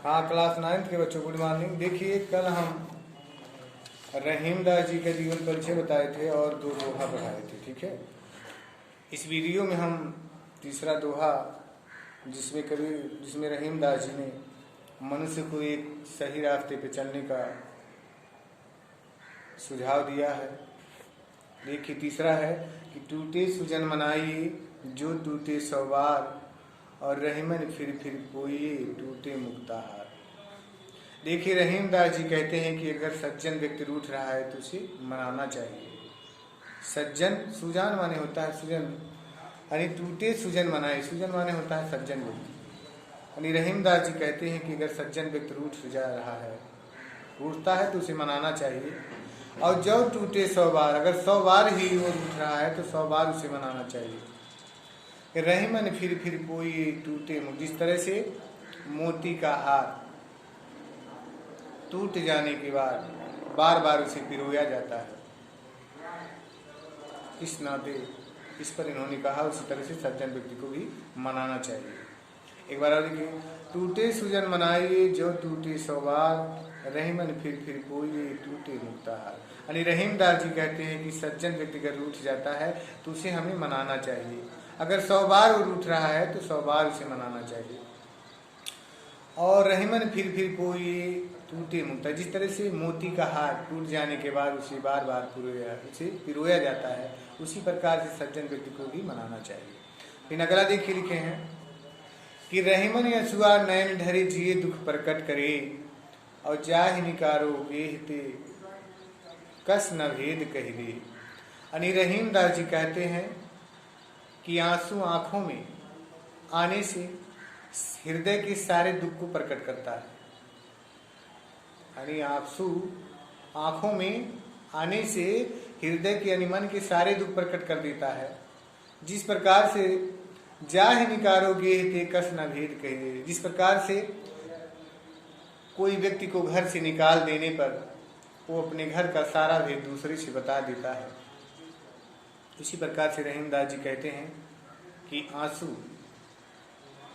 हाँ, class 9th के बच्चों गुड मॉर्निंग। देखिए, कल हम रहीम दास जी का जीवन परिचय बताए थे और 2 दोहा पढ़ाए थे, ठीक है। इस वीडियो में हम तीसरा दोहा जिसमें रहीम दास जी ने मनुष्य को एक सही रास्ते पे चलने का सुझाव दिया है। देखिए, तीसरा है कि टूटे सुजन मनाइए जो टूटे 100 बार, और रहीमन फिर पोइए टूटे मुक्ताहार। देखिए, रहीम दास जी कहते हैं कि अगर सज्जन व्यक्ति रूठ रहा है तो उसे मनाना चाहिए। सज्जन सुजान माने होता है सुजन, यानी टूटे सुजन मनाए। सुजन माने होता है सज्जन व्यक्ति। यानी रहीम दास जी कहते हैं कि अगर सज्जन व्यक्ति रूठ जा रहा है, रूठता है तो उसे मनाना चाहिए। और जो टूटे 100 बार, अगर 100 बार ही वो रूठ रहा है तो 100 बार उसे मनाना चाहिए। रहीमन फिर पोइए टूटे मुक्त। जिस तरह से मोती का हार टूट जाने के बाद बार बार उसे पिरोया जाता है, इस नाते इस पर इन्होंने कहा, उसी तरह से सज्जन व्यक्ति को भी मनाना चाहिए। एक बार और देखिए, टूटे सुजन मनाइए जो टूटे 100 बार, रहीमन फिर पोइए टूटे मुक्ताहार। यानी रहीम दास जी कहते हैं कि सज्जन व्यक्ति अगर रूठ जाता है तो उसे हमें मनाना चाहिए। अगर 100 बार वो रूठ रहा है तो 100 बार उसे मनाना चाहिए। और रहीमन फिर पोइए टूटे मुक्ता। जिस तरह से मोती का हार टूट जाने के बाद उसे बार बार पिरोया जाता है, उसी प्रकार से सज्जन व्यक्ति को भी मनाना चाहिए। फिर अगला देखिए, लिखे हैं कि रहीमन यसुआ नैन ढरे जिए दुख प्रकट करे, और जाहि निकारो गेहते कस न भेद कहिरे। यानी रहीम दास जी कहते हैं कि आंसू आंखों में आने से हृदय के सारे दुख को प्रकट करता है। यानी आंसू आंखों में आने से हृदय के यानी मन के सारे दुख प्रकट कर देता है। जिस प्रकार से जाहि निकारोगे ते कस न भेद कहिरे। जिस प्रकार से कोई व्यक्ति को घर से निकाल देने पर वो अपने घर का सारा भेद दूसरे से बता देता है, उसी प्रकार से रहीम दास जी कहते हैं कि आंसू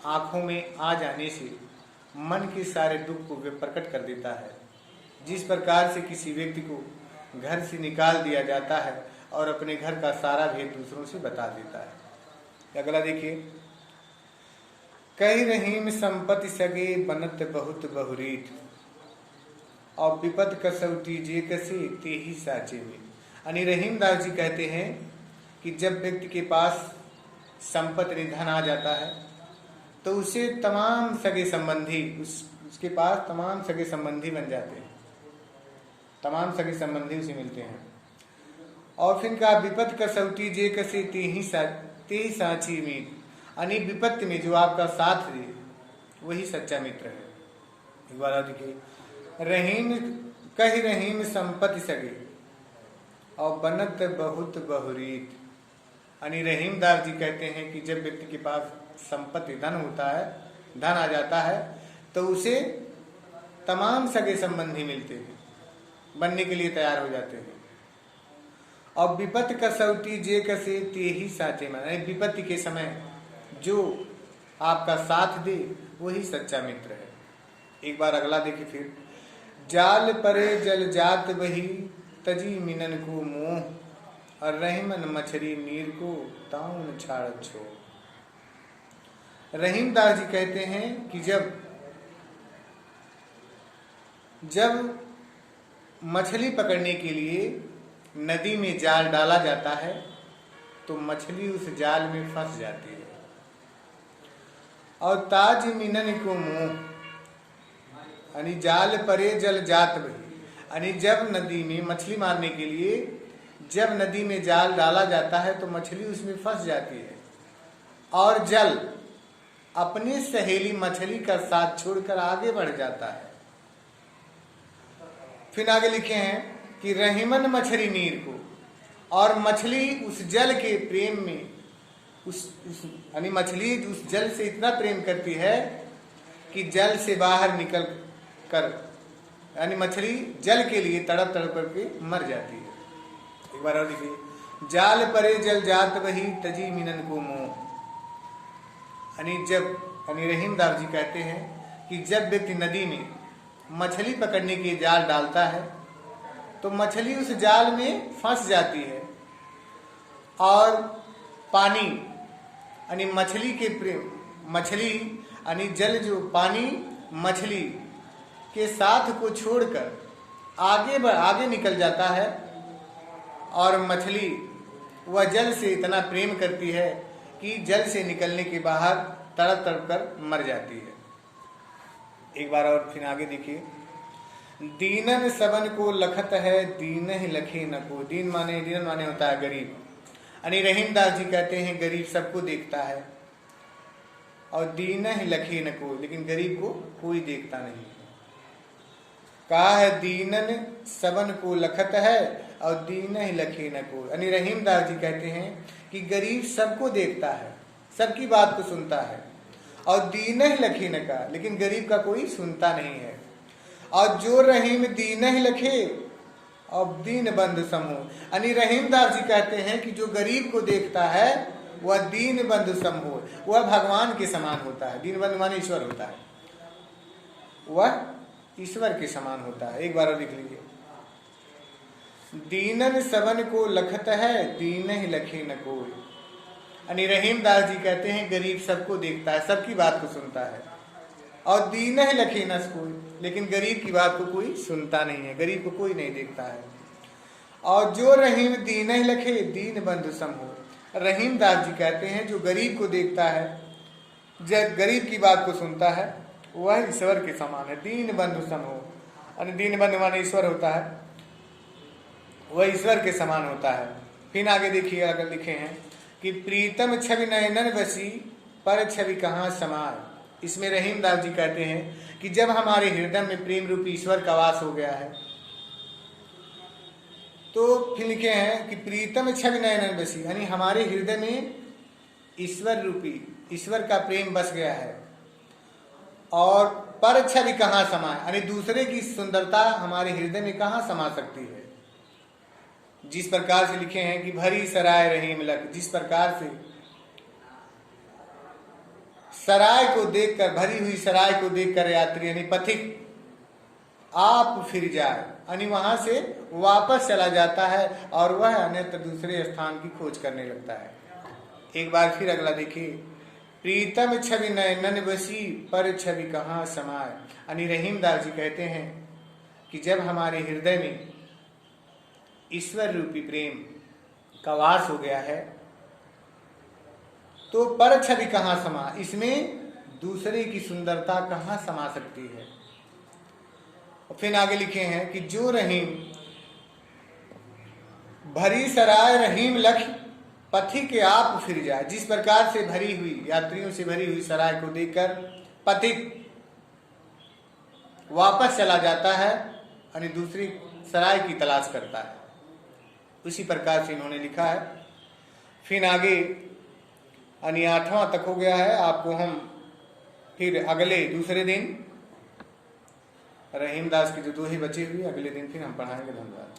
आंखों में आ जाने से मन के सारे दुख को प्रकट कर देता है। जिस प्रकार से किसी व्यक्ति को घर से निकाल दिया जाता है और अपने घर का सारा भेद दूसरों से बता देता है। अगला देखिए, कही रहीम संपत्ति सगे बनत बहुत बहुरीत, और विपद कसौटी जे कसे ते ही साचे में। यानी रहीम दास जी कहते हैं कि जब व्यक्ति के पास संपत्ति धन आ जाता है तो उसे तमाम सगे संबंधी उसके पास तमाम सगे संबंधी बन जाते हैं, तमाम सगे संबंधी उसे मिलते हैं। और फिर कहा विपद कसौटी जे कसे ते ही साची मीत। यानी विपत्ति में जो आपका साथ दे वही सच्चा मित्र है। एक बार देखिए, रहीम कही रहीम संपत्ति सगे और बनत बहुत बहुरीत। यानी रहीम दास जी कहते हैं कि जब व्यक्ति के पास संपत्ति धन होता है, धन आ जाता है, तो उसे तमाम सगे संबंधी मिलते हैं, बनने के लिए तैयार हो जाते हैं। और विपत्ति कसौटी जे कसे ते ही साचे में। विपत्ति के समय जो आपका साथ दे वही सच्चा मित्र है। एक बार अगला देखिए, फिर जाल परे जल जात बही तजी मिनन को मोह, और रहीमन मछरी नीर को ताउन छाड़ छो। रहीम दास जी कहते हैं कि जब मछली पकड़ने के लिए नदी में जाल डाला जाता है तो मछली उस जाल में फंस जाती है। और ताज मिनन को मोह, यानी जाल परे जल जात बही। यानी जब नदी में मछली मारने के लिए जब नदी में जाल डाला जाता है तो मछली उसमें फंस जाती है और जल अपनी सहेली मछली का साथ छोड़कर आगे बढ़ जाता है। फिर आगे लिखे हैं कि रहीमन मछली नीर को, और मछली उस जल के प्रेम में यानी मछली उस जल से इतना प्रेम करती है कि जल से बाहर निकल कर यानी मछली जल के लिए तड़प करके मर जाती है। एक बार और देखिए, जाल परे जल जात वही तजी मिनन को मोह। यानी रहीम दास जी कहते हैं कि जब व्यक्ति नदी में मछली पकड़ने के जाल डालता है तो मछली उस जाल में फंस जाती है और पानी यानी मछली यानी जल जो पानी मछली के साथ को छोड़कर आगे निकल जाता है और मछली वह जल से इतना प्रेम करती है कि जल से निकलने के बाहर तड़प तड़प कर मर जाती है। एक बार और फिर आगे देखिए, दीनन सबन को लखत है दीन ही लखे न को। दीनन माने होता है गरीब, यानी रहीमदास जी कहते हैं गरीब सबको देखता है और दीन ही लखे न को, लेकिन गरीब को कोई देखता नहीं। कहा है दीनन सबन को लखत है और दीन ही लखे न को, यानी रहीमदास जी कहते हैं कि गरीब सबको देखता है, सबकी बात को सुनता है और दीन ही लखे न का, लेकिन गरीब का कोई सुनता नहीं है। और जो रहीम दीन ही लखे और दीन बंधु समूह, यानी रहीमदास जी कहते हैं कि जो गरीब को देखता है वह दीन बंधु समूह, वह भगवान के समान होता है। दीन बंधु माने ईश्वर होता है, वह ईश्वर के समान होता है। एक बार और लिख लीजिए, दीनन सबन को लखत है दीन ही लखे न कोई, यानी रहीमदास जी कहते हैं गरीब सबको देखता है, सबकी बात को सुनता है और दीन ही लखे न कोई, लेकिन गरीब की बात को कोई सुनता नहीं है, गरीब को कोई नहीं देखता है। और जो रहीम दीन ही लखे दीन बंधु समूह, रहीमदास जी कहते हैं जो गरीब को देखता है, जब गरीब की बात को सुनता है, वह ईश्वर के समान है। दीन बंधु समूह, यानी दीन बंधु माने ईश्वर होता है, वह ईश्वर के समान होता है। फिर आगे देखिए, अगर लिखे हैं कि प्रीतम छवि नयनन बसी पर छवि कहाँ समाय। इसमें रहीमदास जी कहते हैं कि जब हमारे हृदय में प्रेम रूपी ईश्वर का वास हो गया है, तो फिर लिखे हैं कि प्रीतम छवि नयनन बसी, यानी हमारे हृदय में ईश्वर रूपी ईश्वर का प्रेम बस गया है। और पर छवि कहाँ समाए, यानी दूसरे की सुंदरता हमारे हृदय में कहाँ समा सकती है। जिस प्रकार से लिखे हैं कि भरी सराय रहीम लख, जिस प्रकार से सराय को देखकर, भरी हुई सराय को देखकर यात्री यानी पथिक आप फिर जाए, यानी वहां से वापस चला जाता है और वह अन्यत्र दूसरे स्थान की खोज करने लगता है। एक बार फिर अगला देखिए, प्रीतम छवि नयनन बसी पर छवि कहाँ समाए, यानी रहीमदास जी कहते हैं कि जब हमारे हृदय में ईश्वर रूपी प्रेम का वास हो गया है तो पर छवि कहाँ समा, इसमें दूसरे की सुंदरता कहाँ समा सकती है। और फिर आगे लिखे हैं कि जो रहीम भरी सराय रहीम लख पथी के आप फिर जाए। जिस प्रकार से भरी हुई यात्रियों से भरी हुई सराय को देखकर पथिक वापस चला जाता है, यानी दूसरी सराय की तलाश करता है, उसी प्रकार से इन्होंने लिखा है। फिर आगे यानी 8वां तक हो गया है। आपको हम फिर अगले दूसरे दिन रहीमदास की जो दोहे बचे हुए अगले दिन फिर हम पढ़ाएंगे। धन्यवाद।